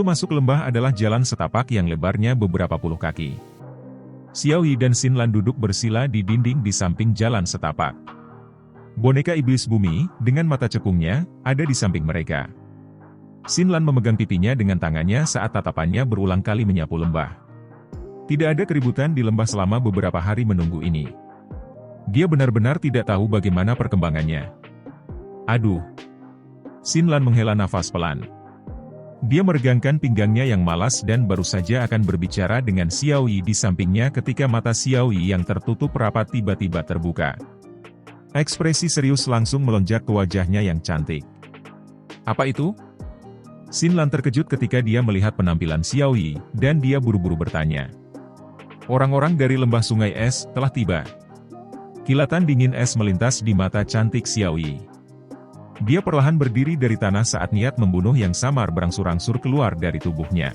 masuk lembah adalah jalan setapak yang lebarnya beberapa puluh kaki. Xiao Yi dan Xin Lan duduk bersila di dinding di samping jalan setapak. Boneka iblis bumi, dengan mata cekungnya, ada di samping mereka. Xin Lan memegang pipinya dengan tangannya saat tatapannya berulang kali menyapu lembah. Tidak ada keributan di lembah selama beberapa hari menunggu ini. Dia benar-benar tidak tahu bagaimana perkembangannya. Aduh. Xin Lan menghela nafas pelan. Dia meregangkan pinggangnya yang malas dan baru saja akan berbicara dengan Xiao Yi di sampingnya ketika mata Xiao Yi yang tertutup rapat tiba-tiba terbuka. Ekspresi serius langsung melonjak ke wajahnya yang cantik. Apa itu? Xin Lan terkejut ketika dia melihat penampilan Xiao Yi, dan dia buru-buru bertanya. Orang-orang dari lembah sungai es telah tiba. Kilatan dingin es melintas di mata cantik Xiao Yi. Dia perlahan berdiri dari tanah saat niat membunuh yang samar berangsur-angsur keluar dari tubuhnya.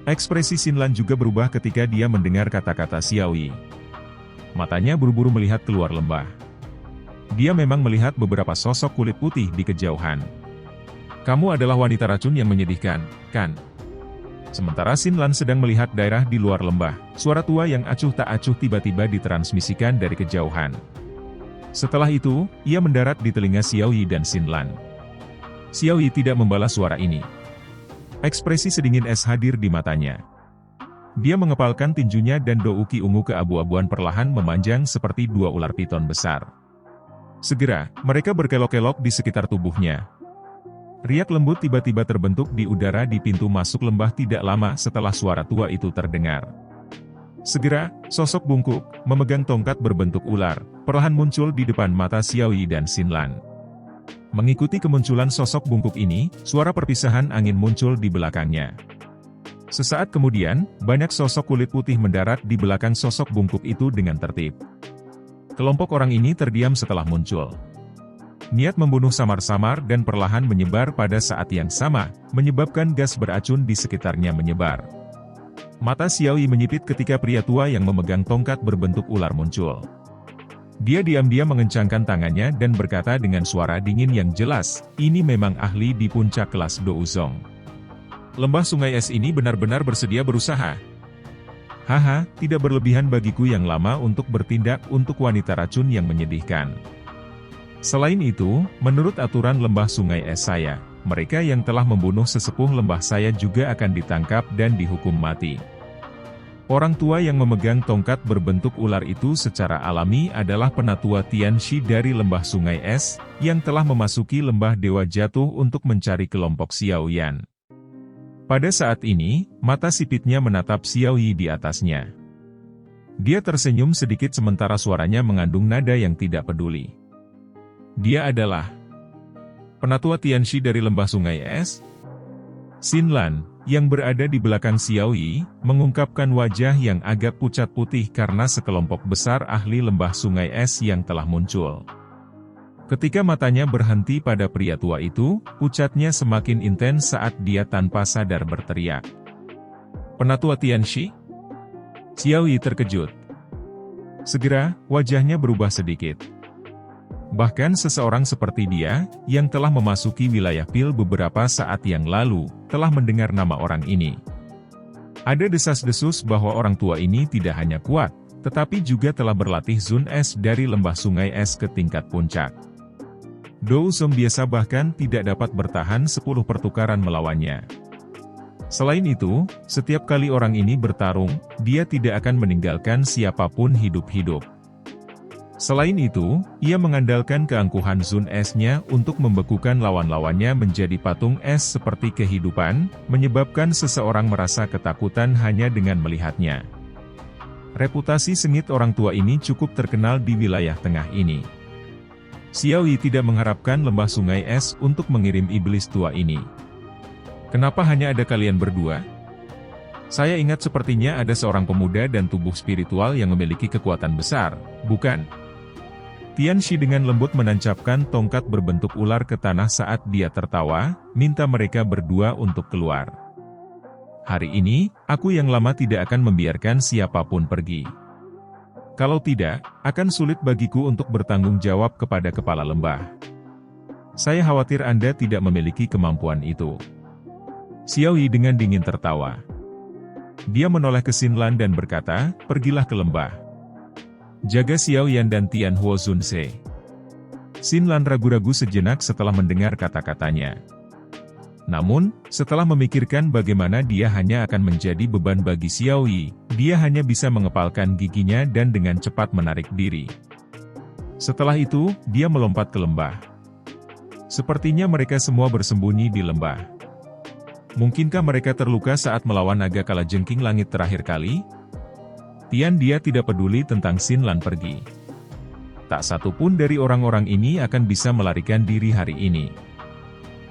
Ekspresi Xin Lan juga berubah ketika dia mendengar kata-kata Xiao Yi. Matanya buru-buru melihat keluar lembah. Dia memang melihat beberapa sosok kulit putih di kejauhan. Kamu adalah wanita racun yang menyedihkan, kan? Sementara Xin Lan sedang melihat daerah di luar lembah, suara tua yang acuh tak acuh tiba-tiba ditransmisikan dari kejauhan. Setelah itu, ia mendarat di telinga Xiao Yi dan Xin Lan. Xiao Yi tidak membalas suara ini. Ekspresi sedingin es hadir di matanya. Dia mengepalkan tinjunya dan douki ungu keabu-abuan perlahan memanjang seperti dua ular piton besar. Segera, mereka berkelok-kelok di sekitar tubuhnya. Riak lembut tiba-tiba terbentuk di udara di pintu masuk lembah tidak lama setelah suara tua itu terdengar. Segera, sosok bungkuk, memegang tongkat berbentuk ular, perlahan muncul di depan mata Xiao Yi dan Xin Lan. Mengikuti kemunculan sosok bungkuk ini, suara perpisahan angin muncul di belakangnya. Sesaat kemudian, banyak sosok kulit putih mendarat di belakang sosok bungkuk itu dengan tertib. Kelompok orang ini terdiam setelah muncul. Niat membunuh samar-samar dan perlahan menyebar pada saat yang sama, menyebabkan gas beracun di sekitarnya menyebar. Mata Xiao Yi menyipit ketika pria tua yang memegang tongkat berbentuk ular muncul. Dia diam-diam mengencangkan tangannya dan berkata dengan suara dingin yang jelas, ini memang ahli di puncak kelas Douzong. Lembah sungai es ini benar-benar bersedia berusaha. Haha, tidak berlebihan bagiku yang lama untuk bertindak untuk wanita racun yang menyedihkan. Selain itu, menurut aturan lembah sungai es saya, mereka yang telah membunuh sesepuh lembah saya juga akan ditangkap dan dihukum mati. Orang tua yang memegang tongkat berbentuk ular itu secara alami adalah penatua Tianxi dari lembah sungai es, yang telah memasuki lembah Dewa Jatuh untuk mencari kelompok Xiao Yan. Pada saat ini, mata sipitnya menatap Xiao Yi di atasnya. Dia tersenyum sedikit sementara suaranya mengandung nada yang tidak peduli. Dia adalah penatua Tianxi dari lembah sungai es? Xin Lan, yang berada di belakang Xiao Yi, mengungkapkan wajah yang agak pucat putih karena sekelompok besar ahli lembah sungai es yang telah muncul. Ketika matanya berhenti pada pria tua itu, pucatnya semakin intens saat dia tanpa sadar berteriak. Penatua Tianxi? Xiao Yi terkejut. Segera, wajahnya berubah sedikit. Bahkan seseorang seperti dia, yang telah memasuki wilayah Pil beberapa saat yang lalu, telah mendengar nama orang ini. Ada desas-desus bahwa orang tua ini tidak hanya kuat, tetapi juga telah berlatih Zun Es dari lembah sungai es ke tingkat puncak. Douzong biasa bahkan tidak dapat bertahan 10 pertukaran melawannya. Selain itu, setiap kali orang ini bertarung, dia tidak akan meninggalkan siapapun hidup-hidup. Selain itu, ia mengandalkan keangkuhan Zun Es-nya untuk membekukan lawan-lawannya menjadi patung es seperti kehidupan, menyebabkan seseorang merasa ketakutan hanya dengan melihatnya. Reputasi sengit orang tua ini cukup terkenal di wilayah tengah ini. Xiao Yi tidak mengharapkan lembah sungai es untuk mengirim iblis tua ini. Kenapa hanya ada kalian berdua? Saya ingat sepertinya ada seorang pemuda dan tubuh spiritual yang memiliki kekuatan besar, bukan? Tianxi dengan lembut menancapkan tongkat berbentuk ular ke tanah saat dia tertawa, minta mereka berdua untuk keluar. Hari ini, aku yang lama tidak akan membiarkan siapapun pergi. Kalau tidak, akan sulit bagiku untuk bertanggung jawab kepada kepala lembah. Saya khawatir Anda tidak memiliki kemampuan itu. Xiao Yi dengan dingin tertawa. Dia menoleh ke Xinlan dan berkata, pergilah ke lembah. Jaga Xiao Yan dan Tian Huo Zunse. Xinlan ragu-ragu sejenak setelah mendengar kata-katanya. Namun, setelah memikirkan bagaimana dia hanya akan menjadi beban bagi Xiao Yi, dia hanya bisa mengepalkan giginya dan dengan cepat menarik diri. Setelah itu, dia melompat ke lembah. Sepertinya mereka semua bersembunyi di lembah. Mungkinkah mereka terluka saat melawan naga kalajengking langit terakhir kali? Dia tidak peduli tentang Xinlan pergi. Tak satu pun dari orang-orang ini akan bisa melarikan diri hari ini.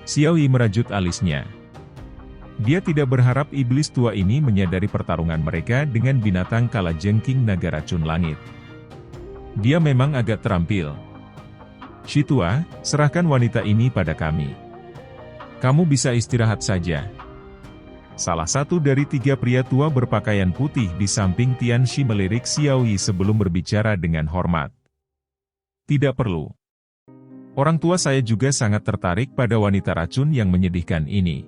Xiao Yi merajut alisnya. Dia tidak berharap iblis tua ini menyadari pertarungan mereka dengan binatang kalajengking naga racun langit. Dia memang agak terampil. Si tua, serahkan wanita ini pada kami. Kamu bisa istirahat saja. Salah satu dari 3 pria tua berpakaian putih di samping Tianxi melirik Xiao Yi sebelum berbicara dengan hormat. Tidak perlu. Orang tua saya juga sangat tertarik pada wanita racun yang menyedihkan ini.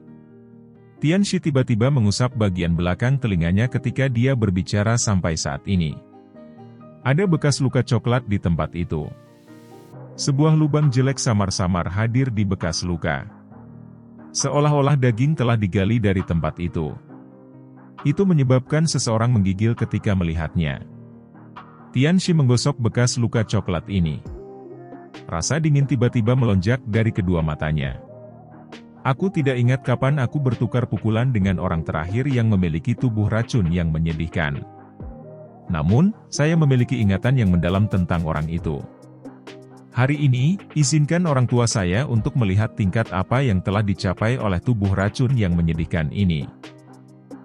Tianxi tiba-tiba mengusap bagian belakang telinganya ketika dia berbicara sampai saat ini. Ada bekas luka coklat di tempat itu. Sebuah lubang jelek samar-samar hadir di bekas luka. Seolah-olah daging telah digali dari tempat itu. Itu menyebabkan seseorang menggigil ketika melihatnya. Tianxi menggosok bekas luka coklat ini. Rasa dingin tiba-tiba melonjak dari kedua matanya. Aku tidak ingat kapan aku bertukar pukulan dengan orang terakhir yang memiliki tubuh racun yang menyedihkan. Namun, saya memiliki ingatan yang mendalam tentang orang itu. Hari ini, izinkan orang tua saya untuk melihat tingkat apa yang telah dicapai oleh tubuh racun yang menyedihkan ini.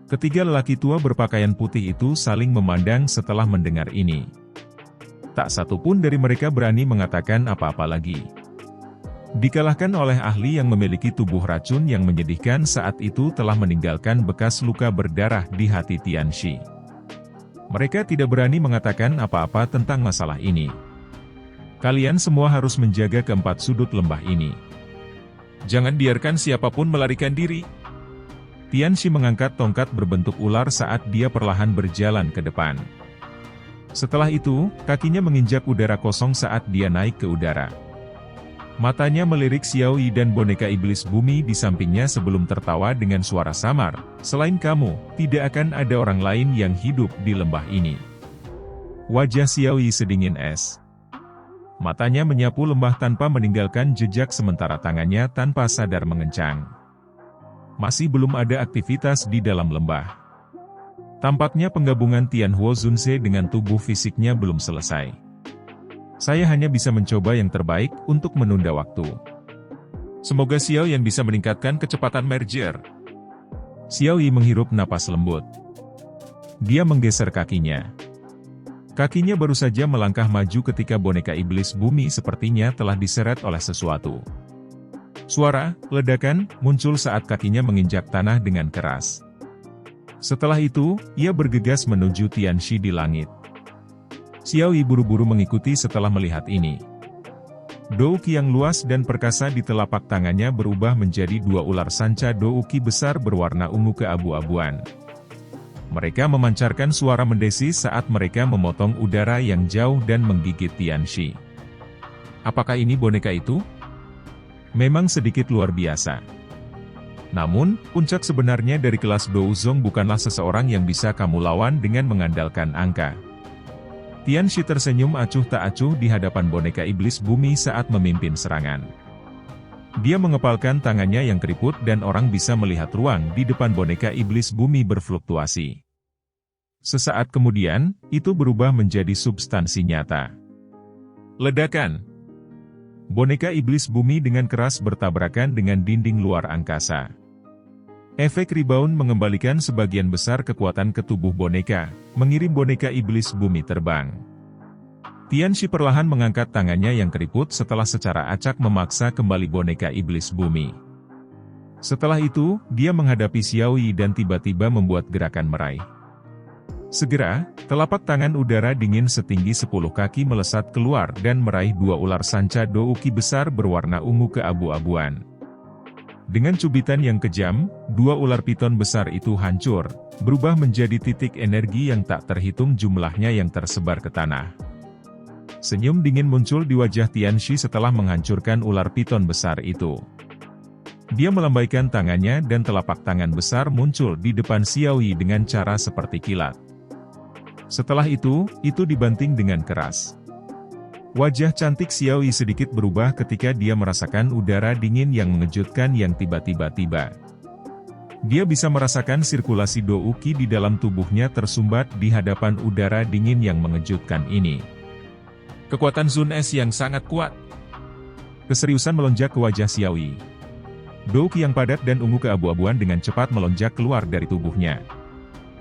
Ketiga lelaki tua berpakaian putih itu saling memandang setelah mendengar ini. Tak satu pun dari mereka berani mengatakan apa-apa lagi. Dikalahkan oleh ahli yang memiliki tubuh racun yang menyedihkan saat itu telah meninggalkan bekas luka berdarah di hati Tianxi. Mereka tidak berani mengatakan apa-apa tentang masalah ini. Kalian semua harus menjaga keempat sudut lembah ini. Jangan biarkan siapapun melarikan diri. Tianxi mengangkat tongkat berbentuk ular saat dia perlahan berjalan ke depan. Setelah itu, kakinya menginjak udara kosong saat dia naik ke udara. Matanya melirik Xiao Yi dan boneka iblis bumi di sampingnya sebelum tertawa dengan suara samar, selain kamu, tidak akan ada orang lain yang hidup di lembah ini. Wajah Xiao Yi sedingin es. Matanya menyapu lembah tanpa meninggalkan jejak sementara tangannya tanpa sadar mengencang. Masih belum ada aktivitas di dalam lembah. Tampaknya penggabungan Tian Huo Zunse dengan tubuh fisiknya belum selesai. Saya hanya bisa mencoba yang terbaik untuk menunda waktu. Semoga Xiao Yan bisa meningkatkan kecepatan merger. Xiao Yi menghirup napas lembut. Dia menggeser kakinya. Kakinya baru saja melangkah maju ketika boneka iblis bumi sepertinya telah diseret oleh sesuatu. Suara ledakan muncul saat kakinya menginjak tanah dengan keras. Setelah itu, ia bergegas menuju Tianxi di langit. Xiao Yi buru-buru mengikuti setelah melihat ini. Douki yang luas dan perkasa di telapak tangannya berubah menjadi 2 ular sanca douki besar berwarna ungu keabu-abuan. Mereka memancarkan suara mendesis saat mereka memotong udara yang jauh dan menggigit Tianxi. Apakah ini boneka itu? Memang sedikit luar biasa. Namun, puncak sebenarnya dari kelas Douzong bukanlah seseorang yang bisa kamu lawan dengan mengandalkan angka. Tianxi tersenyum acuh tak acuh di hadapan boneka iblis bumi saat memimpin serangan. Dia mengepalkan tangannya yang keriput dan orang bisa melihat ruang di depan boneka iblis bumi berfluktuasi. Sesaat kemudian, itu berubah menjadi substansi nyata. Ledakan! Boneka iblis bumi dengan keras bertabrakan dengan dinding luar angkasa. Efek rebound mengembalikan sebagian besar kekuatan ke tubuh boneka, mengirim boneka iblis bumi terbang. Tianxi perlahan mengangkat tangannya yang keriput setelah secara acak memaksa kembali boneka iblis bumi. Setelah itu, dia menghadapi Xiao Yi dan tiba-tiba membuat gerakan meraih. Segera, telapak tangan udara dingin setinggi 10 kaki melesat keluar dan meraih 2 ular sanca douki besar berwarna ungu keabu-abuan. Dengan cubitan yang kejam, dua ular piton besar itu hancur, berubah menjadi titik energi yang tak terhitung jumlahnya yang tersebar ke tanah. Senyum dingin muncul di wajah Tianxi setelah menghancurkan ular piton besar itu. Dia melambaikan tangannya dan telapak tangan besar muncul di depan Xiao Yi dengan cara seperti kilat. Setelah itu dibanting dengan keras. Wajah cantik Xiao Yi sedikit berubah ketika dia merasakan udara dingin yang mengejutkan yang tiba-tiba tiba. Dia bisa merasakan sirkulasi Do Qi di dalam tubuhnya tersumbat di hadapan udara dingin yang mengejutkan ini. Kekuatan Zun Es yang sangat kuat. Keseriusan melonjak ke wajah Xiao Yi. Do Qi yang padat dan ungu keabu-abuan dengan cepat melonjak keluar dari tubuhnya.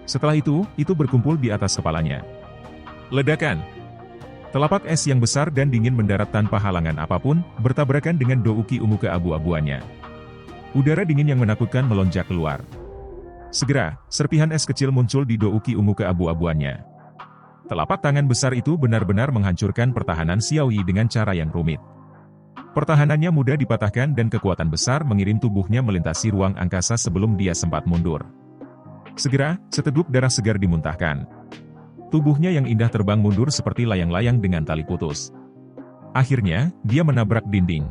Setelah itu berkumpul di atas kepalanya. Ledakan. Telapak es yang besar dan dingin mendarat tanpa halangan apapun, bertabrakan dengan Do Qi ungu keabu-abuannya. Udara dingin yang menakutkan melonjak keluar. Segera, serpihan es kecil muncul di Do Qi ungu keabu-abuannya. Telapak tangan besar itu benar-benar menghancurkan pertahanan Xiao Yi dengan cara yang rumit. Pertahanannya mudah dipatahkan dan kekuatan besar mengirim tubuhnya melintasi ruang angkasa sebelum dia sempat mundur. Segera, seteguk darah segar dimuntahkan. Tubuhnya yang indah terbang mundur seperti layang-layang dengan tali putus. Akhirnya, dia menabrak dinding.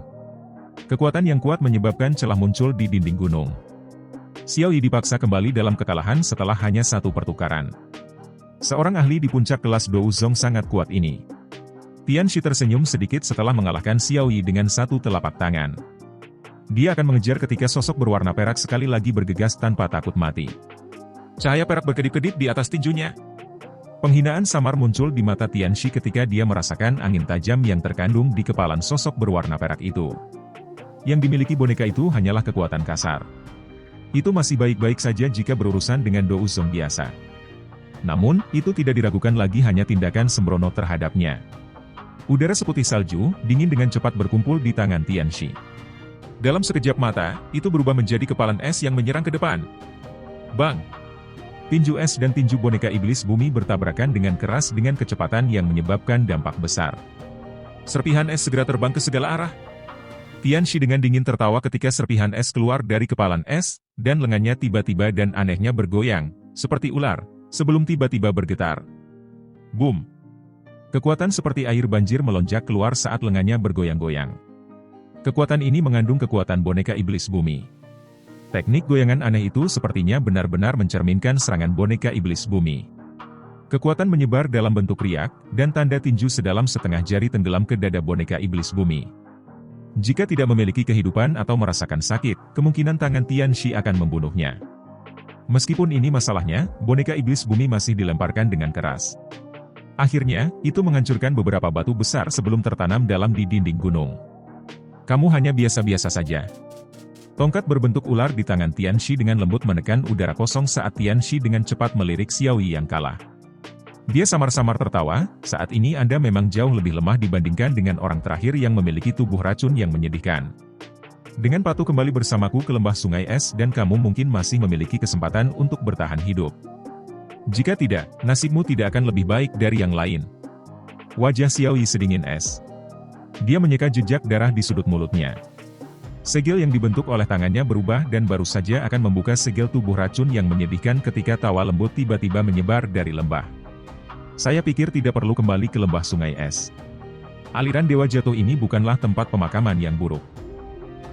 Kekuatan yang kuat menyebabkan celah muncul di dinding gunung. Xiao Yi dipaksa kembali dalam kekalahan setelah hanya satu pertukaran. Seorang ahli di puncak kelas Dou Zong sangat kuat ini. Tianxi tersenyum sedikit setelah mengalahkan Xiao Yi dengan satu telapak tangan. Dia akan mengejar ketika sosok berwarna perak sekali lagi bergegas tanpa takut mati. Cahaya perak berkedip-kedip di atas tinjunya. Penghinaan samar muncul di mata Tianxi ketika dia merasakan angin tajam yang terkandung di kepalan sosok berwarna perak itu. Yang dimiliki boneka itu hanyalah kekuatan kasar. Itu masih baik-baik saja jika berurusan dengan Dou Zong biasa. Namun, itu tidak diragukan lagi hanya tindakan sembrono terhadapnya. Udara seputih salju, dingin dengan cepat berkumpul di tangan Tianxi. Dalam sekejap mata, itu berubah menjadi kepalan es yang menyerang ke depan. Bang! Tinju es dan tinju boneka iblis bumi bertabrakan dengan keras dengan kecepatan yang menyebabkan dampak besar. Serpihan es segera terbang ke segala arah. Tianxi dengan dingin tertawa ketika serpihan es keluar dari kepalan es, dan lengannya tiba-tiba dan anehnya bergoyang, seperti ular, sebelum tiba-tiba bergetar. Boom! Kekuatan seperti air banjir melonjak keluar saat lengannya bergoyang-goyang. Kekuatan ini mengandung kekuatan boneka iblis bumi. Teknik goyangan aneh itu sepertinya benar-benar mencerminkan serangan boneka iblis bumi. Kekuatan menyebar dalam bentuk riak, dan tanda tinju sedalam setengah jari tenggelam ke dada boneka iblis bumi. Jika tidak memiliki kehidupan atau merasakan sakit, kemungkinan tangan Tianxi akan membunuhnya. Meskipun ini masalahnya, boneka iblis bumi masih dilemparkan dengan keras. Akhirnya, itu menghancurkan beberapa batu besar sebelum tertanam dalam di dinding gunung. Kamu hanya biasa-biasa saja. Tongkat berbentuk ular di tangan Tianxi dengan lembut menekan udara kosong saat Tianxi dengan cepat melirik Xiao Yi yang kalah. Dia samar-samar tertawa, saat ini Anda memang jauh lebih lemah dibandingkan dengan orang terakhir yang memiliki tubuh racun yang menyedihkan. Dengan patuh kembali bersamaku ke lembah sungai es dan kamu mungkin masih memiliki kesempatan untuk bertahan hidup. Jika tidak, nasibmu tidak akan lebih baik dari yang lain. Wajah Xiao Yi sedingin es. Dia menyeka jejak darah di sudut mulutnya. Segel yang dibentuk oleh tangannya berubah dan baru saja akan membuka segel tubuh racun yang menyedihkan ketika tawa lembut tiba-tiba menyebar dari lembah. Saya pikir tidak perlu kembali ke lembah sungai es. Aliran Dewa Jatuh ini bukanlah tempat pemakaman yang buruk.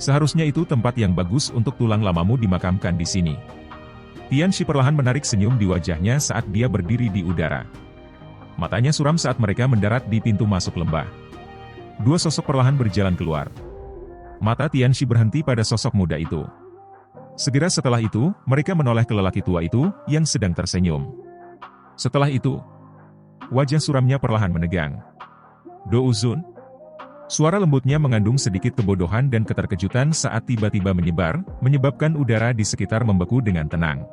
Seharusnya itu tempat yang bagus untuk tulang lamamu dimakamkan di sini. Tianxi perlahan menarik senyum di wajahnya saat dia berdiri di udara. Matanya suram saat mereka mendarat di pintu masuk lembah. Dua sosok perlahan berjalan keluar. Mata Tianxi berhenti pada sosok muda itu. Segera setelah itu, mereka menoleh ke lelaki tua itu, yang sedang tersenyum. Setelah itu, wajah suramnya perlahan menegang. Dou Zun? Suara lembutnya mengandung sedikit kebodohan dan keterkejutan saat tiba-tiba menyebar, menyebabkan udara di sekitar membeku dengan tenang.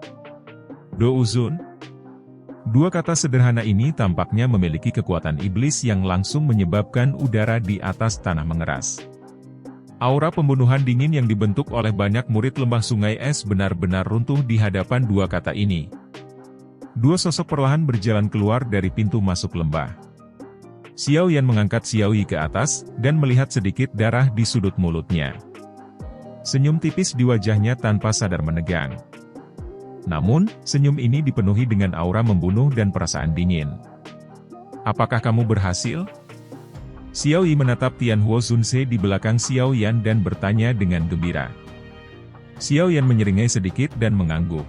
Dou Zun? Dua kata sederhana ini tampaknya memiliki kekuatan iblis yang langsung menyebabkan udara di atas tanah mengeras. Aura pembunuhan dingin yang dibentuk oleh banyak murid lembah sungai es benar-benar runtuh di hadapan dua kata ini. Dua sosok perlahan berjalan keluar dari pintu masuk lembah. Xiao Yan mengangkat Xiao Yi ke atas, dan melihat sedikit darah di sudut mulutnya. Senyum tipis di wajahnya tanpa sadar menegang. Namun, senyum ini dipenuhi dengan aura membunuh dan perasaan dingin. Apakah kamu berhasil? Xiao Yi menatap Tianhuo Zunse di belakang Xiao Yan dan bertanya dengan gembira. Xiao Yan menyeringai sedikit dan mengangguk.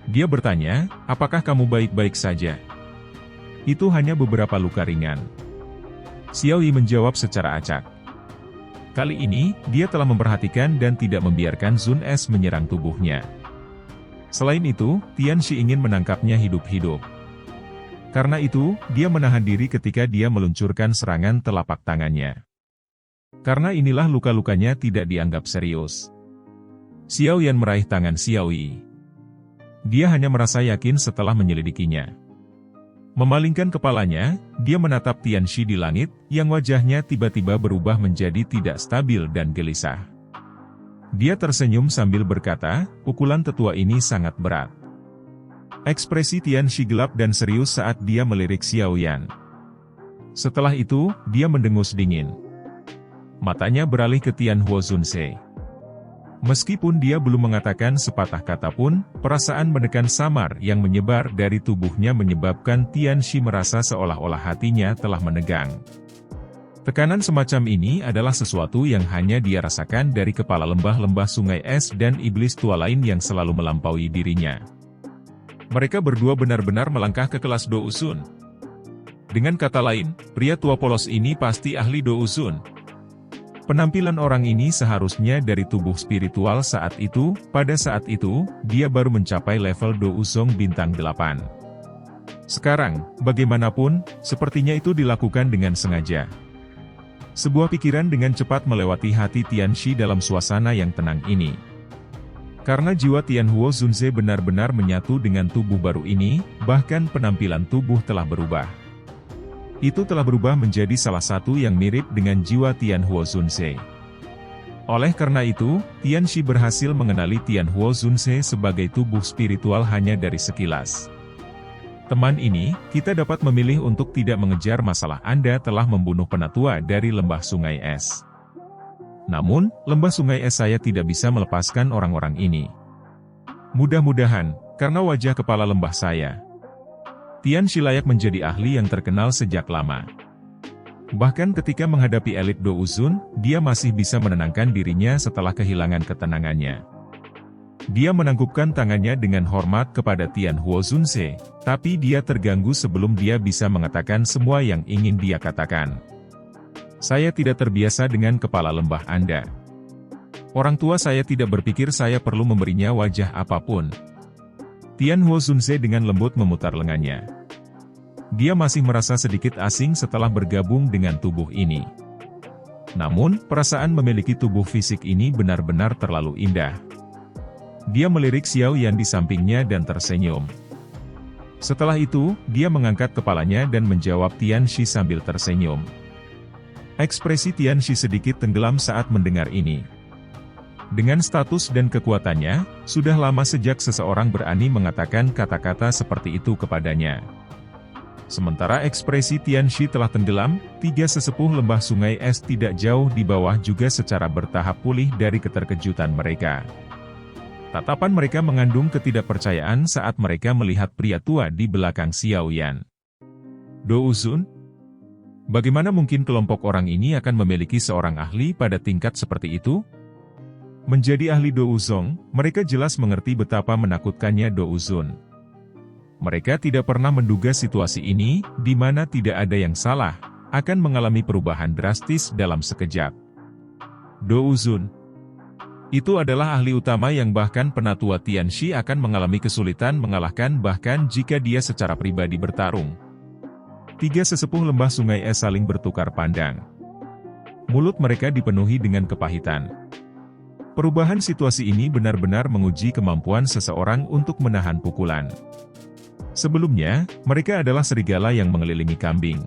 Dia bertanya, apakah kamu baik-baik saja? Itu hanya beberapa luka ringan. Xiao Yi menjawab secara acak. Kali ini, dia telah memperhatikan dan tidak membiarkan Zun Es menyerang tubuhnya. Selain itu, Tian Shi ingin menangkapnya hidup-hidup. Karena itu, dia menahan diri ketika dia meluncurkan serangan telapak tangannya. Karena inilah luka-lukanya tidak dianggap serius. Xiao Yan meraih tangan Xiao Yi. Dia hanya merasa yakin setelah menyelidikinya. Memalingkan kepalanya, dia menatap Tian Shi di langit, yang wajahnya tiba-tiba berubah menjadi tidak stabil dan gelisah. Dia tersenyum sambil berkata, pukulan tetua ini sangat berat. Ekspresi Tian Shi gelap dan serius saat dia melirik Xiao Yan. Setelah itu, dia mendengus dingin. Matanya beralih ke Tianhuo Zunse. Meskipun dia belum mengatakan sepatah kata pun, perasaan menekan samar yang menyebar dari tubuhnya menyebabkan Tian Shi merasa seolah-olah hatinya telah menegang. Tekanan semacam ini adalah sesuatu yang hanya dia rasakan dari kepala lembah-lembah sungai es dan iblis tua lain yang selalu melampaui dirinya. Mereka berdua benar-benar melangkah ke kelas Do Usun. Dengan kata lain, pria tua polos ini pasti ahli Do Usun. Penampilan orang ini seharusnya dari tubuh spiritual saat itu, pada saat itu, dia baru mencapai level Do Uzong bintang 8. Sekarang, bagaimanapun, sepertinya itu dilakukan dengan sengaja. Sebuah pikiran dengan cepat melewati hati Tian Shi dalam suasana yang tenang ini. Karena jiwa Tianhuo Zunse benar-benar menyatu dengan tubuh baru ini, bahkan penampilan tubuh telah berubah. Itu telah berubah menjadi salah satu yang mirip dengan jiwa Tianhuo Zunse. Oleh karena itu, Tian Shi berhasil mengenali Tianhuo Zunse sebagai tubuh spiritual hanya dari sekilas. Teman ini, kita dapat memilih untuk tidak mengejar masalah Anda telah membunuh penatua dari lembah sungai es. Namun, lembah sungai es saya tidak bisa melepaskan orang-orang ini. Mudah-mudahan, karena wajah kepala lembah saya. Tian Shi layak menjadi ahli yang terkenal sejak lama. Bahkan ketika menghadapi elit Do Uzun, dia masih bisa menenangkan dirinya setelah kehilangan ketenangannya. Dia menangkupkan tangannya dengan hormat kepada Tianhuo Zunse, tapi dia terganggu sebelum dia bisa mengatakan semua yang ingin dia katakan. Saya tidak terbiasa dengan kepala lembah Anda. Orang tua saya tidak berpikir saya perlu memberinya wajah apapun. Tianhuo Zunse dengan lembut memutar lengannya. Dia masih merasa sedikit asing setelah bergabung dengan tubuh ini. Namun, perasaan memiliki tubuh fisik ini benar-benar terlalu indah. Dia melirik Xiao Yan di sampingnya dan tersenyum. Setelah itu, dia mengangkat kepalanya dan menjawab Tian Shi sambil tersenyum. Ekspresi Tian Shi sedikit tenggelam saat mendengar ini. Dengan status dan kekuatannya, sudah lama sejak seseorang berani mengatakan kata-kata seperti itu kepadanya. Sementara ekspresi Tian Shi telah tenggelam, tiga sesepuh lembah sungai es tidak jauh di bawah juga secara bertahap pulih dari keterkejutan mereka. Tatapan mereka mengandung ketidakpercayaan saat mereka melihat pria tua di belakang Xiao Yan. Do Uzun? Bagaimana mungkin kelompok orang ini akan memiliki seorang ahli pada tingkat seperti itu? Menjadi ahli Do Uzong, mereka jelas mengerti betapa menakutkannya Do Uzun. Mereka tidak pernah menduga situasi ini, di mana tidak ada yang salah, akan mengalami perubahan drastis dalam sekejap. Do Uzun. Itu adalah ahli utama yang bahkan penatua Tian Shi akan mengalami kesulitan mengalahkan bahkan jika dia secara pribadi bertarung. Tiga sesepuh lembah sungai es saling bertukar pandang. Mulut mereka dipenuhi dengan kepahitan. Perubahan situasi ini benar-benar menguji kemampuan seseorang untuk menahan pukulan. Sebelumnya, mereka adalah serigala yang mengelilingi kambing.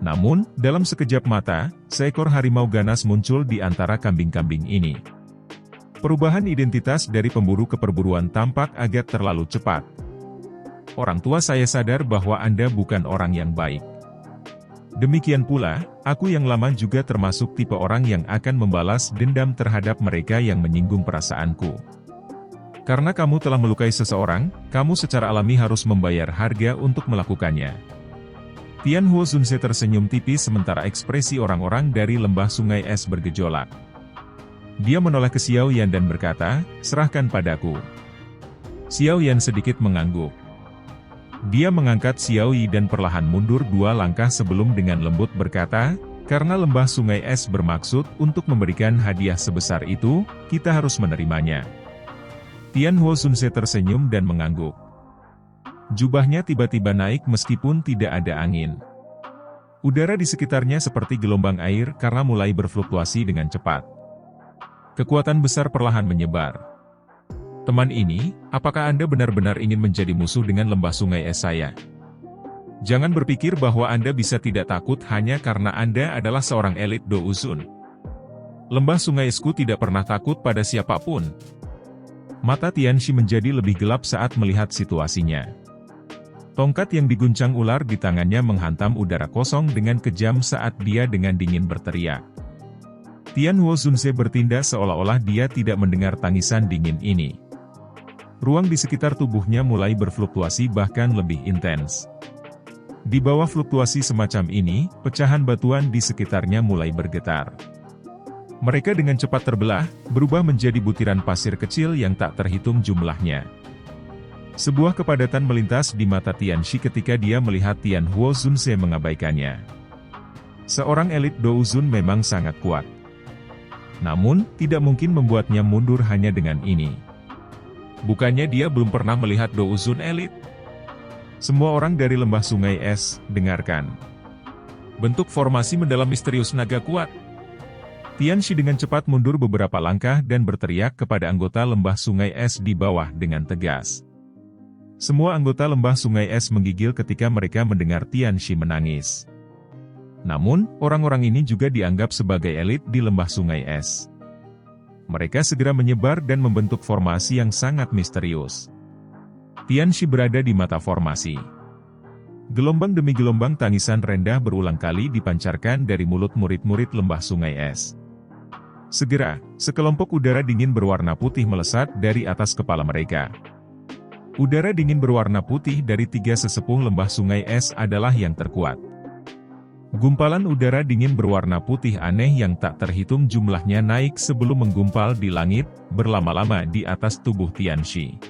Namun, dalam sekejap mata, seekor harimau ganas muncul di antara kambing-kambing ini. Perubahan identitas dari pemburu ke perburuan tampak agak terlalu cepat. Orang tua saya sadar bahwa Anda bukan orang yang baik. Demikian pula, aku yang lama juga termasuk tipe orang yang akan membalas dendam terhadap mereka yang menyinggung perasaanku. Karena kamu telah melukai seseorang, kamu secara alami harus membayar harga untuk melakukannya. Tianhuo Zunze tersenyum tipis sementara ekspresi orang-orang dari lembah sungai es bergejolak. Dia menoleh ke Xiao Yan dan berkata, serahkan padaku. Xiao Yan sedikit mengangguk. Dia mengangkat Xiao Yi dan perlahan mundur 2 langkah sebelum dengan lembut berkata, karena lembah sungai es bermaksud untuk memberikan hadiah sebesar itu, kita harus menerimanya. Tianhuo Zunze tersenyum dan mengangguk. Jubahnya tiba-tiba naik meskipun tidak ada angin. Udara di sekitarnya seperti gelombang air karena mulai berfluktuasi dengan cepat. Kekuatan besar perlahan menyebar. Teman ini, apakah Anda benar-benar ingin menjadi musuh dengan lembah sungai es saya? Jangan berpikir bahwa Anda bisa tidak takut hanya karena Anda adalah seorang elit Do Uzun. Lembah sungai esku tidak pernah takut pada siapapun. Mata Tianxi menjadi lebih gelap saat melihat situasinya. Tongkat yang diguncang ular di tangannya menghantam udara kosong dengan kejam saat dia dengan dingin berteriak. Tianhuo Zunze bertindak seolah-olah dia tidak mendengar tangisan dingin ini. Ruang di sekitar tubuhnya mulai berfluktuasi bahkan lebih intens. Di bawah fluktuasi semacam ini, pecahan batuan di sekitarnya mulai bergetar. Mereka dengan cepat terbelah, berubah menjadi butiran pasir kecil yang tak terhitung jumlahnya. Sebuah kepadatan melintas di mata Tianxi ketika dia melihat Tianhuo Zunze mengabaikannya. Seorang elit Do Uzun memang sangat kuat. Namun, tidak mungkin membuatnya mundur hanya dengan ini. Bukannya dia belum pernah melihat Do Uzun elit? Semua orang dari lembah sungai es, dengarkan. Bentuk formasi mendalam misterius naga kuat. Tianxi dengan cepat mundur beberapa langkah dan berteriak kepada anggota lembah sungai es di bawah dengan tegas. Semua anggota lembah sungai es menggigil ketika mereka mendengar Tianxi menangis. Namun, orang-orang ini juga dianggap sebagai elit di lembah sungai es. Mereka segera menyebar dan membentuk formasi yang sangat misterius. Tianxi berada di mata formasi. Gelombang demi gelombang tangisan rendah berulang kali dipancarkan dari mulut murid-murid lembah sungai es. Segera, sekelompok udara dingin berwarna putih melesat dari atas kepala mereka. Udara dingin berwarna putih dari 3 sesepuh lembah sungai es adalah yang terkuat. Gumpalan udara dingin berwarna putih aneh yang tak terhitung jumlahnya naik sebelum menggumpal di langit, berlama-lama di atas tubuh Tianxi.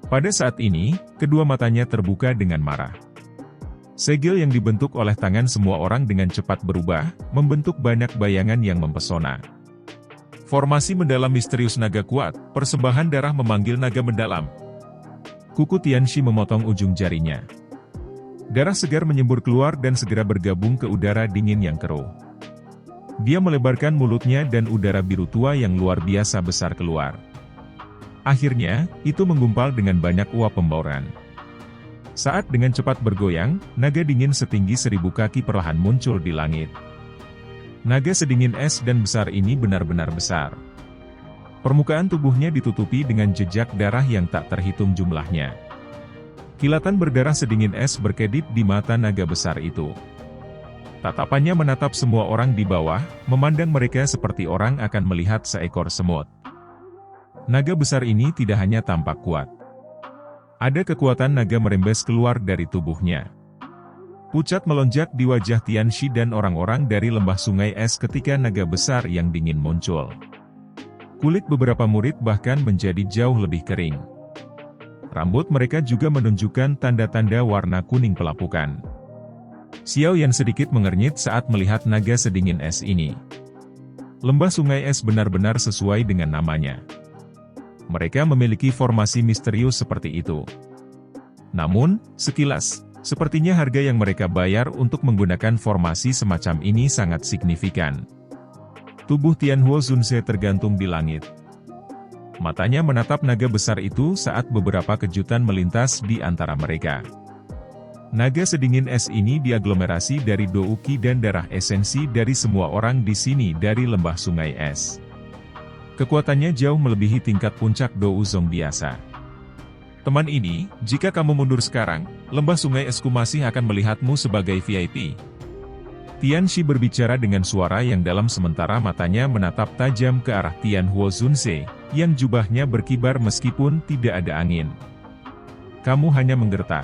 Pada saat ini, kedua matanya terbuka dengan marah. Segel yang dibentuk oleh tangan semua orang dengan cepat berubah, membentuk banyak bayangan yang mempesona. Formasi mendalam misterius naga kuat, persembahan darah memanggil naga mendalam. Kuku Tianxi memotong ujung jarinya. Darah segar menyembur keluar dan segera bergabung ke udara dingin yang keruh. Dia melebarkan mulutnya dan udara biru tua yang luar biasa besar keluar. Akhirnya, itu menggumpal dengan banyak uap pembauran. Saat dengan cepat bergoyang, naga dingin setinggi 1000 kaki perlahan muncul di langit. Naga sedingin es dan besar ini benar-benar besar. Permukaan tubuhnya ditutupi dengan jejak darah yang tak terhitung jumlahnya. Kilatan berdarah sedingin es berkedip di mata naga besar itu. Tatapannya menatap semua orang di bawah, memandang mereka seperti orang akan melihat seekor semut. Naga besar ini tidak hanya tampak kuat. Ada kekuatan naga merembes keluar dari tubuhnya. Pucat melonjak di wajah Tianxi dan orang-orang dari lembah sungai es ketika naga besar yang dingin muncul. Kulit beberapa murid bahkan menjadi jauh lebih kering. Rambut mereka juga menunjukkan tanda-tanda warna kuning pelapukan. Xiao Yan sedikit mengernyit saat melihat naga sedingin es ini. Lembah sungai es benar-benar sesuai dengan namanya. Mereka memiliki formasi misterius seperti itu. Namun, sekilas, sepertinya harga yang mereka bayar untuk menggunakan formasi semacam ini sangat signifikan. Tubuh Tianhuo Zunze tergantung di langit. Matanya menatap naga besar itu saat beberapa kejutan melintas di antara mereka. Naga sedingin es ini diaglomerasi dari douki dan darah esensi dari semua orang di sini dari lembah sungai es. Kekuatannya jauh melebihi tingkat puncak Do Uzong biasa. Teman ini, jika kamu mundur sekarang, lembah sungai esku masih akan melihatmu sebagai VIP. Tianxi berbicara dengan suara yang dalam sementara matanya menatap tajam ke arah Tianhuo Zunze, yang jubahnya berkibar meskipun tidak ada angin. Kamu hanya menggertak.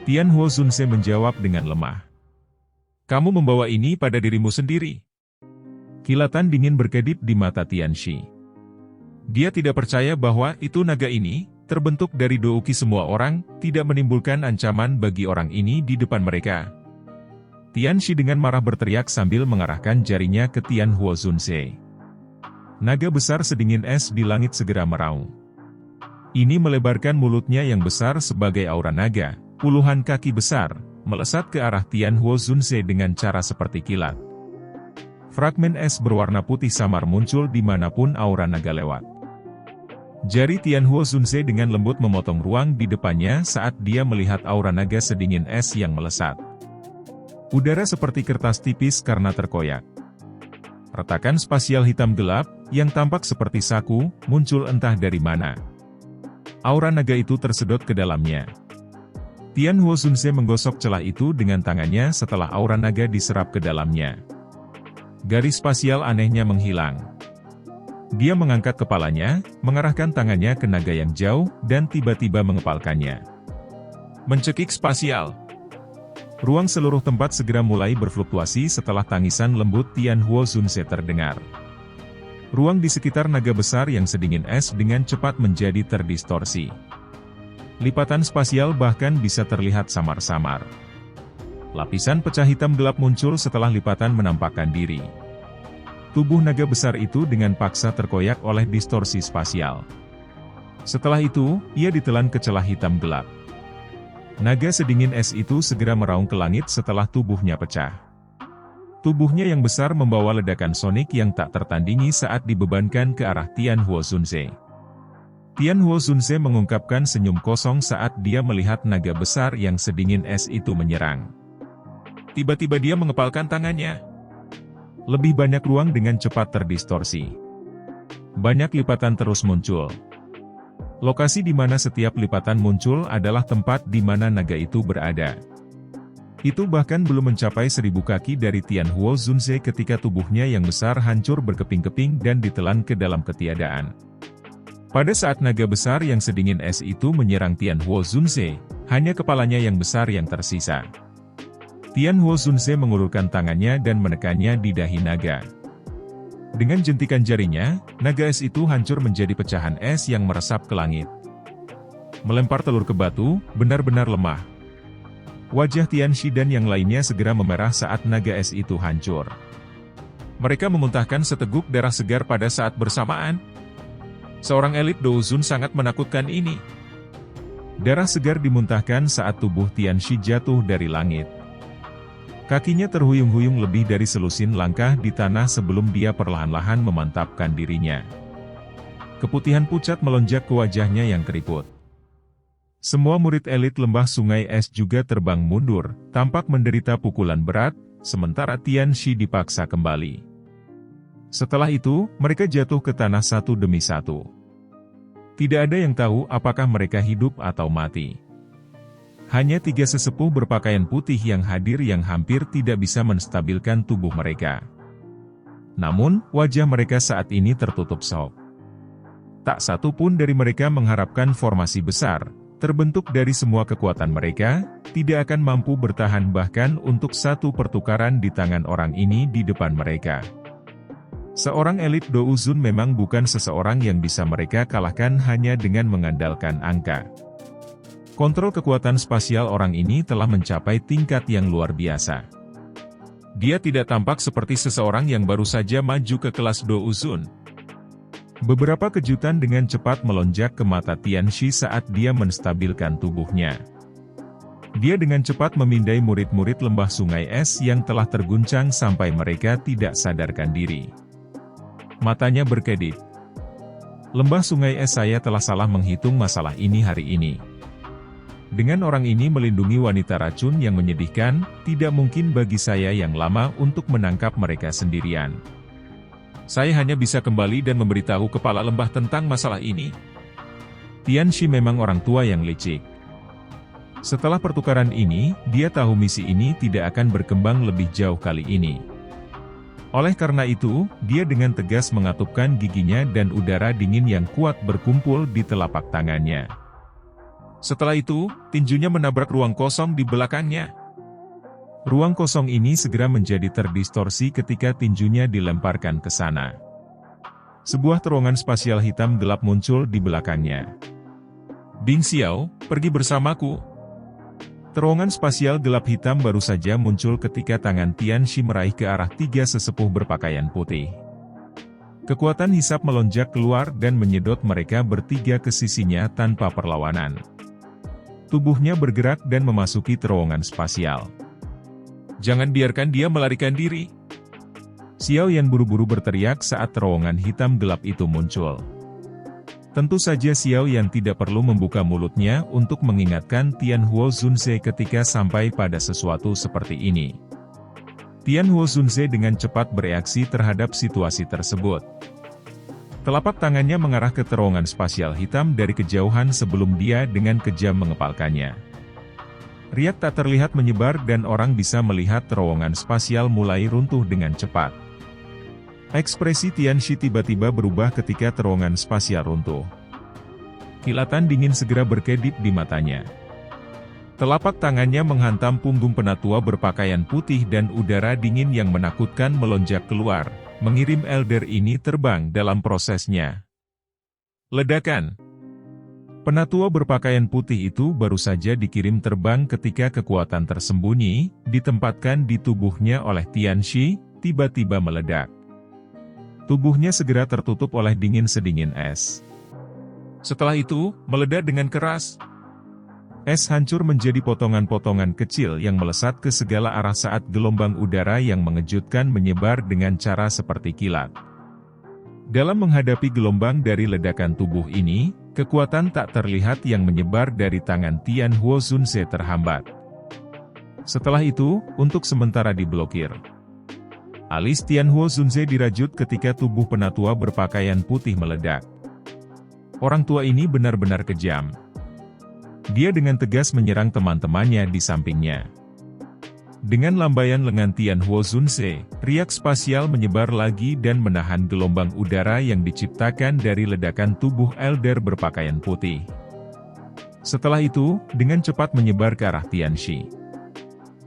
Tianhuo Zunze menjawab dengan lemah. Kamu membawa ini pada dirimu sendiri. Kilatan dingin berkedip di mata Tianxi. Dia tidak percaya bahwa itu naga ini, terbentuk dari douki semua orang, tidak menimbulkan ancaman bagi orang ini di depan mereka. Tianxi dengan marah berteriak sambil mengarahkan jarinya ke Tianhuo Zunze. Naga besar sedingin es di langit segera meraung. Ini melebarkan mulutnya yang besar sebagai aura naga, puluhan kaki besar, melesat ke arah Tianhuo Zunze dengan cara seperti kilat. Fragmen es berwarna putih samar muncul dimanapun aura naga lewat. Jari Tianhuo Zunze dengan lembut memotong ruang di depannya saat dia melihat aura naga sedingin es yang melesat. Udara seperti kertas tipis karena terkoyak. Retakan spasial hitam gelap, yang tampak seperti saku, muncul entah dari mana. Aura naga itu tersedot ke dalamnya. Tianhuo Zunze menggosok celah itu dengan tangannya setelah aura naga diserap ke dalamnya. Garis spasial anehnya menghilang. Dia mengangkat kepalanya, mengarahkan tangannya ke naga yang jauh, dan tiba-tiba mengepalkannya. Mencekik spasial. Ruang seluruh tempat segera mulai berfluktuasi setelah tangisan lembut Tianhuo Zunze terdengar. Ruang di sekitar naga besar yang sedingin es dengan cepat menjadi terdistorsi. Lipatan spasial bahkan bisa terlihat samar-samar. Lapisan pecah hitam gelap muncul setelah lipatan menampakkan diri. Tubuh naga besar itu dengan paksa terkoyak oleh distorsi spasial. Setelah itu, ia ditelan ke celah hitam gelap. Naga sedingin es itu segera meraung ke langit setelah tubuhnya pecah. Tubuhnya yang besar membawa ledakan sonik yang tak tertandingi saat dibebankan ke arah Tianhuo Zunze. Tianhuo Zunze mengungkapkan senyum kosong saat dia melihat naga besar yang sedingin es itu menyerang. Tiba-tiba dia mengepalkan tangannya. Lebih banyak ruang dengan cepat terdistorsi. Banyak lipatan terus muncul. Lokasi di mana setiap lipatan muncul adalah tempat di mana naga itu berada. Itu bahkan belum mencapai 1000 kaki dari Tianhuo Zunze ketika tubuhnya yang besar hancur berkeping-keping dan ditelan ke dalam ketiadaan. Pada saat naga besar yang sedingin es itu menyerang Tianhuo Zunze, hanya kepalanya yang besar yang tersisa. Tianhuo Zunze mengulurkan tangannya dan menekannya di dahi naga. Dengan jentikan jarinya, naga es itu hancur menjadi pecahan es yang meresap ke langit. Melempar telur ke batu, benar-benar lemah. Wajah Tianxi dan yang lainnya segera memerah saat naga es itu hancur. Mereka memuntahkan seteguk darah segar pada saat bersamaan. Seorang elit Douzun sangat menakutkan ini. Darah segar dimuntahkan saat tubuh Tianxi jatuh dari langit. Kakinya terhuyung-huyung lebih dari selusin langkah di tanah sebelum dia perlahan-lahan memantapkan dirinya. Keputihan pucat melonjak ke wajahnya yang keriput. Semua murid elit lembah sungai es juga terbang mundur, tampak menderita pukulan berat, sementara Tianxi dipaksa kembali. Setelah itu, mereka jatuh ke tanah satu demi satu. Tidak ada yang tahu apakah mereka hidup atau mati. Hanya 3 sesepuh berpakaian putih yang hadir yang hampir tidak bisa menstabilkan tubuh mereka. Namun, wajah mereka saat ini tertutup shock. Tak satu pun dari mereka mengharapkan formasi besar, terbentuk dari semua kekuatan mereka, tidak akan mampu bertahan bahkan untuk satu pertukaran di tangan orang ini di depan mereka. Seorang elit Douzun memang bukan seseorang yang bisa mereka kalahkan hanya dengan mengandalkan angka. Kontrol kekuatan spasial orang ini telah mencapai tingkat yang luar biasa. Dia tidak tampak seperti seseorang yang baru saja maju ke kelas Douzun. Beberapa kejutan dengan cepat melonjak ke mata Tianxi saat dia menstabilkan tubuhnya. Dia dengan cepat memindai murid-murid lembah sungai es yang telah terguncang sampai mereka tidak sadarkan diri. Matanya berkedip. Lembah sungai es, saya telah salah menghitung masalah ini hari ini. Dengan orang ini melindungi wanita racun yang menyedihkan, tidak mungkin bagi saya yang lama untuk menangkap mereka sendirian. Saya hanya bisa kembali dan memberitahu kepala lembah tentang masalah ini. Tianxi memang orang tua yang licik. Setelah pertukaran ini, dia tahu misi ini tidak akan berkembang lebih jauh kali ini. Oleh karena itu, dia dengan tegas mengatupkan giginya dan udara dingin yang kuat berkumpul di telapak tangannya. Setelah itu, tinjunya menabrak ruang kosong di belakangnya. Ruang kosong ini segera menjadi terdistorsi ketika tinjunya dilemparkan ke sana. Sebuah terowongan spasial hitam gelap muncul di belakangnya. "Bing Xiao, pergi bersamaku." Terowongan spasial gelap hitam baru saja muncul ketika tangan Tian Shi meraih ke arah tiga sesepuh berpakaian putih. Kekuatan hisap melonjak keluar dan menyedot mereka bertiga ke sisinya tanpa perlawanan. Tubuhnya bergerak dan memasuki terowongan spasial. "Jangan biarkan dia melarikan diri!" Xiao Yan buru-buru berteriak saat terowongan hitam gelap itu muncul. Tentu saja Xiao Yan tidak perlu membuka mulutnya untuk mengingatkan Tian Huo Zunze ketika sampai pada sesuatu seperti ini. Tian Huo Zunze dengan cepat bereaksi terhadap situasi tersebut. Telapak tangannya mengarah ke terowongan spasial hitam dari kejauhan sebelum dia dengan kejam mengepalkannya. Riak tak terlihat menyebar dan orang bisa melihat terowongan spasial mulai runtuh dengan cepat. Ekspresi Tian Shi tiba-tiba berubah ketika terowongan spasial runtuh. Kilatan dingin segera berkedip di matanya. Telapak tangannya menghantam punggung penatua berpakaian putih dan udara dingin yang menakutkan melonjak keluar, mengirim elder ini terbang dalam prosesnya. Ledakan! Penatua berpakaian putih itu baru saja dikirim terbang ketika kekuatan tersembunyi, ditempatkan di tubuhnya oleh Tian Shi, tiba-tiba meledak. Tubuhnya segera tertutup oleh dingin sedingin es. Setelah itu, meledak dengan keras. Es hancur menjadi potongan-potongan kecil yang melesat ke segala arah saat gelombang udara yang mengejutkan menyebar dengan cara seperti kilat. Dalam menghadapi gelombang dari ledakan tubuh ini, kekuatan tak terlihat yang menyebar dari tangan Tian Huo Zunze terhambat. Setelah itu, untuk sementara diblokir. Alis Tian Huo Zunze dirajut ketika tubuh penatua berpakaian putih meledak. Orang tua ini benar-benar kejam. Dia dengan tegas menyerang teman-temannya di sampingnya. Dengan lambaian lengan Tian Huo Zunze, riak spasial menyebar lagi dan menahan gelombang udara yang diciptakan dari ledakan tubuh elder berpakaian putih. Setelah itu, dengan cepat menyebar ke arah Tian Shi.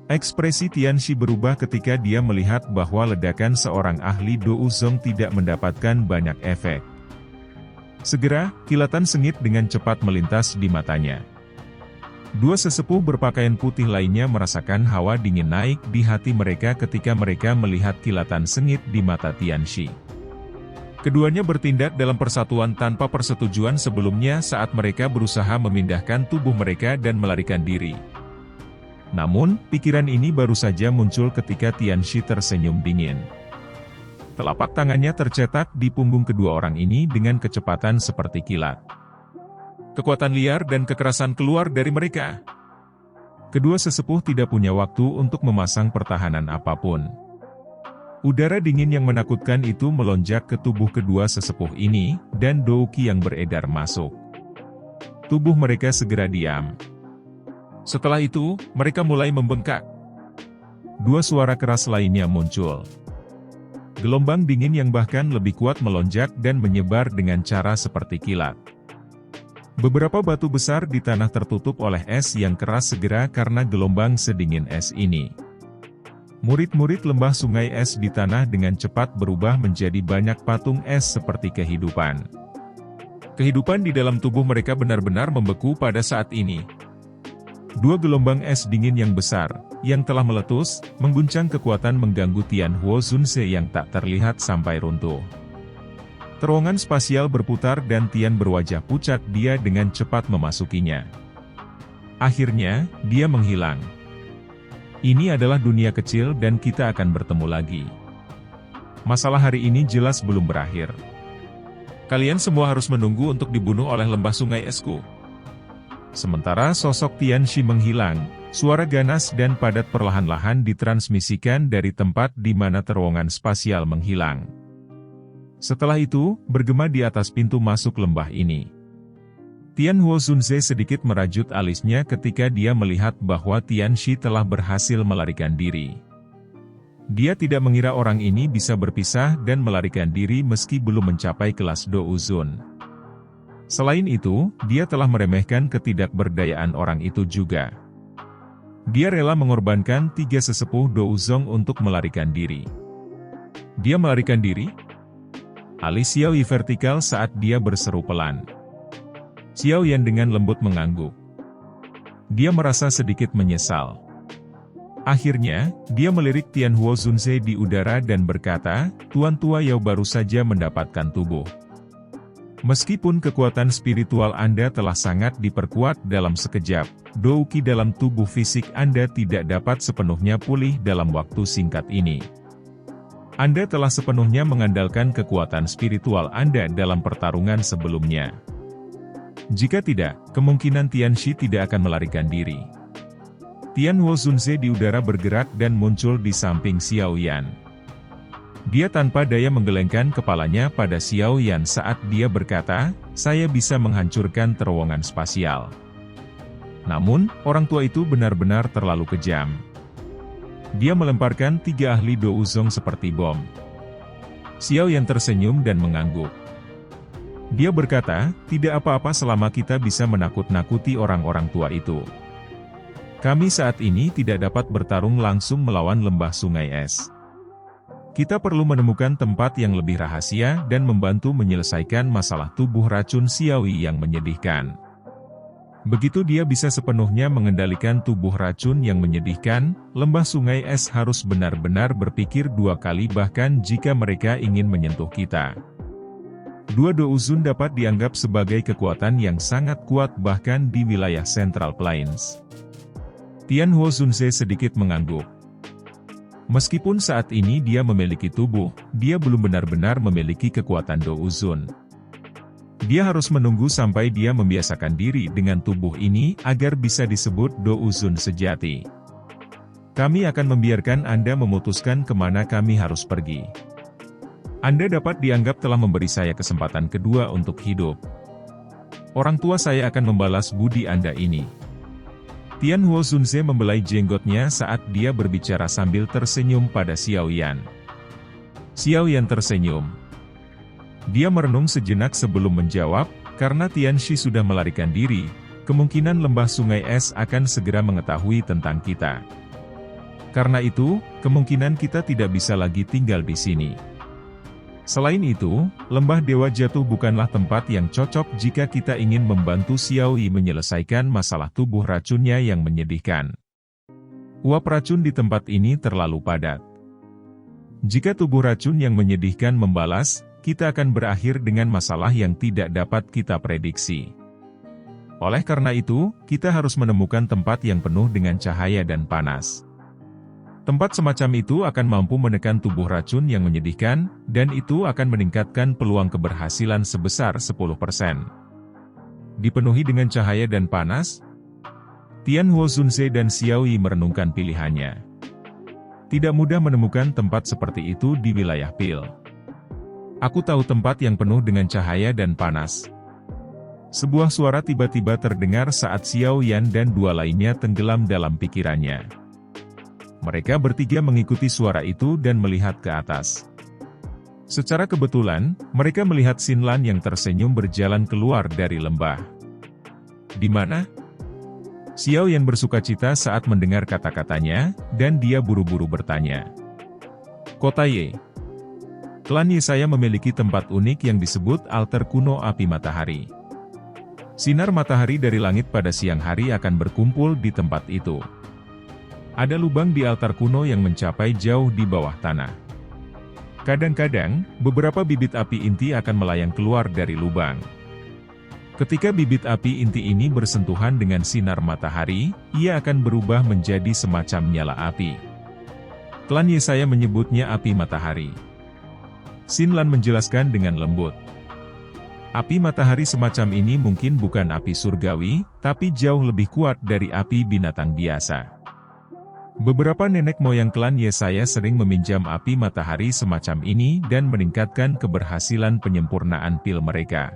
Ekspresi Tian Shi berubah ketika dia melihat bahwa ledakan seorang ahli Douzong tidak mendapatkan banyak efek. Segera, kilatan sengit dengan cepat melintas di matanya. Dua sesepuh berpakaian putih lainnya merasakan hawa dingin naik di hati mereka ketika mereka melihat kilatan sengit di mata Tian Shi. Keduanya bertindak dalam persatuan tanpa persetujuan sebelumnya saat mereka berusaha memindahkan tubuh mereka dan melarikan diri. Namun, pikiran ini baru saja muncul ketika Tian Shi tersenyum dingin. Telapak tangannya tercetak di punggung kedua orang ini dengan kecepatan seperti kilat. Kekuatan liar dan kekerasan keluar dari mereka. Kedua sesepuh tidak punya waktu untuk memasang pertahanan apapun. Udara dingin yang menakutkan itu melonjak ke tubuh kedua sesepuh ini, dan douqi yang beredar masuk. Tubuh mereka segera diam. Setelah itu, mereka mulai membengkak. Dua suara keras lainnya muncul. Gelombang dingin yang bahkan lebih kuat melonjak dan menyebar dengan cara seperti kilat. Beberapa batu besar di tanah tertutup oleh es yang keras segera karena gelombang sedingin es ini. Murid-murid lembah sungai es di tanah dengan cepat berubah menjadi banyak patung es seperti kehidupan. Kehidupan di dalam tubuh mereka benar-benar membeku pada saat ini. Dua gelombang es dingin yang besar, yang telah meletus, mengguncang kekuatan mengganggu Tian Huo Zunze yang tak terlihat sampai runtuh. Terowongan spasial berputar dan Tian berwajah pucat dia dengan cepat memasukinya. Akhirnya, dia menghilang. Ini adalah dunia kecil dan kita akan bertemu lagi. Masalah hari ini jelas belum berakhir. Kalian semua harus menunggu untuk dibunuh oleh lembah sungai esku. Sementara sosok Tian Shi menghilang, suara ganas dan padat perlahan-lahan ditransmisikan dari tempat di mana terowongan spasial menghilang. Setelah itu, bergema di atas pintu masuk lembah ini. Tian Huo Zunze sedikit merajut alisnya ketika dia melihat bahwa Tian Shi telah berhasil melarikan diri. Dia tidak mengira orang ini bisa berpisah dan melarikan diri meski belum mencapai kelas Do Uzun. Selain itu, dia telah meremehkan ketidakberdayaan orang itu juga. Dia rela mengorbankan 3 sesepuh Do Uzong untuk melarikan diri. Dia melarikan diri? Alis Xiao Yi vertikal saat dia berseru pelan. Xiao Yan dengan lembut mengangguk. Dia merasa sedikit menyesal. Akhirnya, dia melirik Tian Huo Zunze di udara dan berkata, "Tuan Tua Yao baru saja mendapatkan tubuh. Meskipun kekuatan spiritual Anda telah sangat diperkuat dalam sekejap, Do Qi dalam tubuh fisik Anda tidak dapat sepenuhnya pulih dalam waktu singkat ini. Anda telah sepenuhnya mengandalkan kekuatan spiritual Anda dalam pertarungan sebelumnya. Jika tidak, kemungkinan Tian Shi tidak akan melarikan diri." Tian Huo Zunze di udara bergerak dan muncul di samping Xiao Yan. Dia tanpa daya menggelengkan kepalanya pada Xiao Yan saat dia berkata, "Saya bisa menghancurkan terowongan spasial." Namun, orang tua itu benar-benar terlalu kejam. Dia melemparkan 3 ahli Do Uzong seperti bom. Xiao Yan tersenyum dan mengangguk. Dia berkata, "Tidak apa-apa selama kita bisa menakut-nakuti orang-orang tua itu. Kami saat ini tidak dapat bertarung langsung melawan lembah sungai es. Kita perlu menemukan tempat yang lebih rahasia dan membantu menyelesaikan masalah tubuh racun Xiaoyi yang menyedihkan. Begitu dia bisa sepenuhnya mengendalikan tubuh racun yang menyedihkan, lembah sungai es harus benar-benar berpikir 2 kali bahkan jika mereka ingin menyentuh kita." 2 Do Uzun dapat dianggap sebagai kekuatan yang sangat kuat bahkan di wilayah Central Plains. Tian Huo Zunze sedikit mengangguk. Meskipun saat ini dia memiliki tubuh, dia belum benar-benar memiliki kekuatan Do Uzun. Dia harus menunggu sampai dia membiasakan diri dengan tubuh ini agar bisa disebut Do Uzun sejati. Kami akan membiarkan Anda memutuskan kemana kami harus pergi. Anda dapat dianggap telah memberi saya kesempatan kedua untuk hidup. Orang tua saya akan membalas budi Anda ini." Tian Huo Zunze membelai jenggotnya saat dia berbicara sambil tersenyum pada Xiao Yan. Xiao Yan tersenyum. Dia merenung sejenak sebelum menjawab, "Karena Tian Shi sudah melarikan diri, kemungkinan lembah sungai es akan segera mengetahui tentang kita. Karena itu, kemungkinan kita tidak bisa lagi tinggal di sini. Selain itu, lembah Dewa Jatuh bukanlah tempat yang cocok jika kita ingin membantu Xiaoyi menyelesaikan masalah tubuh racunnya yang menyedihkan. Uap racun di tempat ini terlalu padat. Jika tubuh racun yang menyedihkan membalas, kita akan berakhir dengan masalah yang tidak dapat kita prediksi. Oleh karena itu, kita harus menemukan tempat yang penuh dengan cahaya dan panas. Tempat semacam itu akan mampu menekan tubuh racun yang menyedihkan, dan itu akan meningkatkan peluang keberhasilan sebesar 10%. Dipenuhi dengan cahaya dan panas? Tian Huo Zunze dan Xiaoyi merenungkan pilihannya. Tidak mudah menemukan tempat seperti itu di wilayah Pil. Aku tahu tempat yang penuh dengan cahaya dan panas. Sebuah suara tiba-tiba terdengar saat Xiao Yan dan 2 lainnya tenggelam dalam pikirannya. Mereka bertiga mengikuti suara itu dan melihat ke atas. Secara kebetulan, mereka melihat Xin Lan yang tersenyum berjalan keluar dari lembah. "Di mana?" Xiao Yan bersukacita saat mendengar kata-katanya, dan dia buru-buru bertanya. "Kota Ye. Klan Ye saya memiliki tempat unik yang disebut altar kuno api matahari. Sinar matahari dari langit pada siang hari akan berkumpul di tempat itu. Ada lubang di altar kuno yang mencapai jauh di bawah tanah. Kadang-kadang, beberapa bibit api inti akan melayang keluar dari lubang. Ketika bibit api inti ini bersentuhan dengan sinar matahari, ia akan berubah menjadi semacam nyala api. Klan Ye saya menyebutnya api matahari." Xin Lan menjelaskan dengan lembut. Api matahari semacam ini mungkin bukan api surgawi, tapi jauh lebih kuat dari api binatang biasa. Beberapa nenek moyang klan Ye saya sering meminjam api matahari semacam ini dan meningkatkan keberhasilan penyempurnaan pil mereka.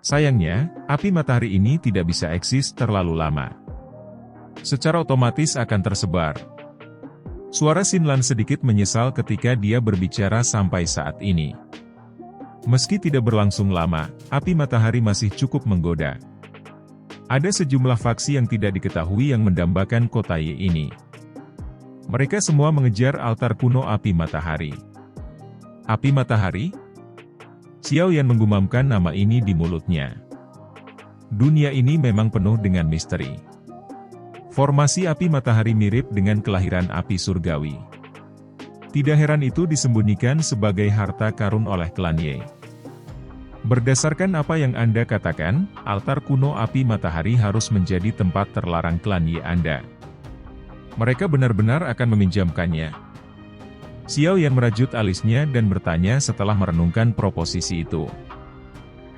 Sayangnya, api matahari ini tidak bisa eksis terlalu lama. Secara otomatis akan tersebar. Suara Xinlan sedikit menyesal ketika dia berbicara sampai saat ini. Meski tidak berlangsung lama, api matahari masih cukup menggoda. Ada sejumlah faksi yang tidak diketahui yang mendambakan kota Ye ini. Mereka semua mengejar altar kuno api matahari. Api matahari? Xiao Yan menggumamkan nama ini di mulutnya. Dunia ini memang penuh dengan misteri. Formasi api matahari mirip dengan kelahiran api surgawi. Tidak heran itu disembunyikan sebagai harta karun oleh klan Ye. Berdasarkan apa yang Anda katakan, altar kuno api matahari harus menjadi tempat terlarang klan Ye Anda. Mereka benar-benar akan meminjamkannya. Xiao Yan merajut alisnya dan bertanya setelah merenungkan proposisi itu.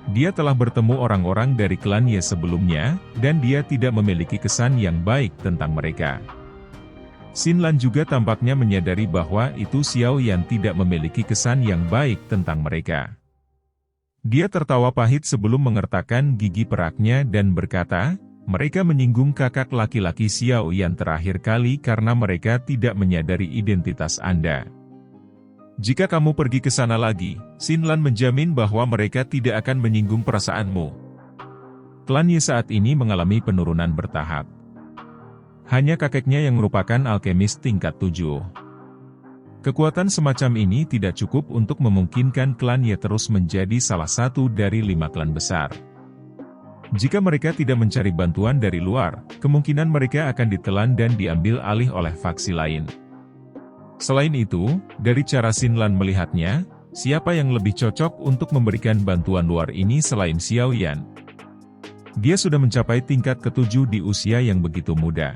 Dia telah bertemu orang-orang dari klan Ye sebelumnya, dan dia tidak memiliki kesan yang baik tentang mereka. Xinlan juga tampaknya menyadari bahwa itu Xiao Yan tidak memiliki kesan yang baik tentang mereka. Dia tertawa pahit sebelum mengertakkan gigi peraknya dan berkata, mereka menyinggung kakak laki-laki Xiao Yan terakhir kali karena mereka tidak menyadari identitas Anda. Jika kamu pergi ke sana lagi, Xinlan menjamin bahwa mereka tidak akan menyinggung perasaanmu. Klan Ye saat ini mengalami penurunan bertahap. Hanya kakeknya yang merupakan alkemis tingkat 7. Kekuatan semacam ini tidak cukup untuk memungkinkan klan Ye terus menjadi salah satu dari 5 klan besar. Jika mereka tidak mencari bantuan dari luar, kemungkinan mereka akan ditelan dan diambil alih oleh faksi lain. Selain itu, dari cara Xinlan melihatnya, siapa yang lebih cocok untuk memberikan bantuan luar ini selain Xiao Yan? Dia sudah mencapai tingkat ke-7 di usia yang begitu muda.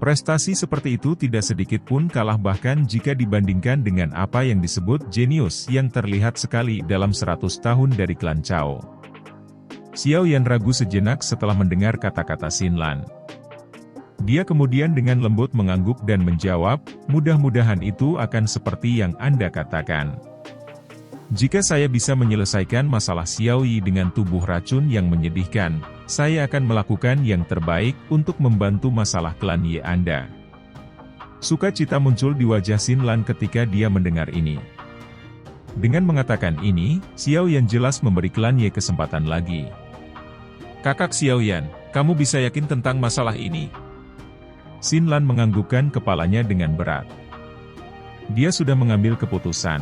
Prestasi seperti itu tidak sedikit pun kalah bahkan jika dibandingkan dengan apa yang disebut jenius yang terlihat sekali dalam 100 tahun dari klan Cao. Xiao Yan ragu sejenak setelah mendengar kata-kata Xinlan. Dia kemudian dengan lembut mengangguk dan menjawab, mudah-mudahan itu akan seperti yang Anda katakan. Jika saya bisa menyelesaikan masalah Xiao Yi dengan tubuh racun yang menyedihkan, saya akan melakukan yang terbaik untuk membantu masalah klan Ye Anda. Sukacita muncul di wajah Xinlan ketika dia mendengar ini. Dengan mengatakan ini, Xiao Yan jelas memberi klan Ye kesempatan lagi. Kakak Xiao Yan, kamu bisa yakin tentang masalah ini? Xinlan menganggukkan kepalanya dengan berat. Dia sudah mengambil keputusan.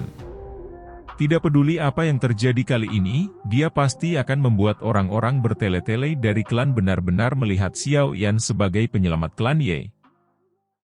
Tidak peduli apa yang terjadi kali ini, dia pasti akan membuat orang-orang bertele-tele dari klan benar-benar melihat Xiao Yan sebagai penyelamat klan Ye.